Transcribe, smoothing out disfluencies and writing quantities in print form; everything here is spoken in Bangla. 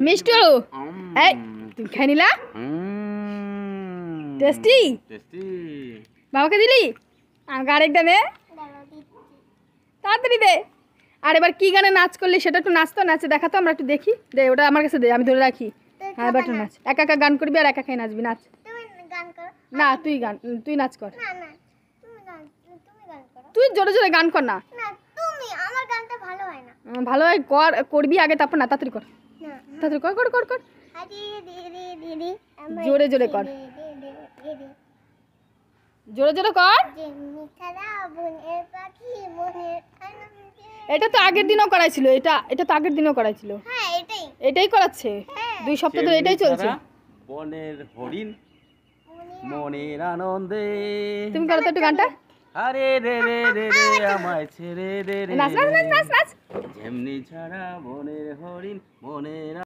মিষ্টি আলু এই তুমি খেয়ে নিলা টেস্টি বাবাকে দিলি আমাকে আরেকটা দে তাড়াতাড়ি দে। আর এবার কি গানে নাচ করলি সেটা একটু নাচতো নাচে দেখাতো আমরা একটু দেখি। দে ওটা আমার কাছে দে আমি ধরে রাখি। হ্যাঁ এবার একটু নাচ একা একা গান করবি আর একা একাই নাচবি নাচ। না তুই নাচ কর তুই জোরে জোরে গান কর না ভালো হয় করবি আগে তারপর না তাড়াতাড়ি কর তাড়াতাড়ি কর কর কর কর জোরে জোরে কর জোরে জোরে কর। এটা তো আগের দিনও করাইছিল এটা তো আগের দিনও করাইছিল এটাই করাচ্ছে 2 সপ্তাহ ধরে এটাই চলছে। বনের হরিণ মনের আনন্দে তুমি করো তো একটু গানটা আরে রে রে রে রে আমায় ছেড়ে দে রে নাচ নাচ নাচ নাচ নাচ যেমনি ছাড়া বনের হরিণ মনের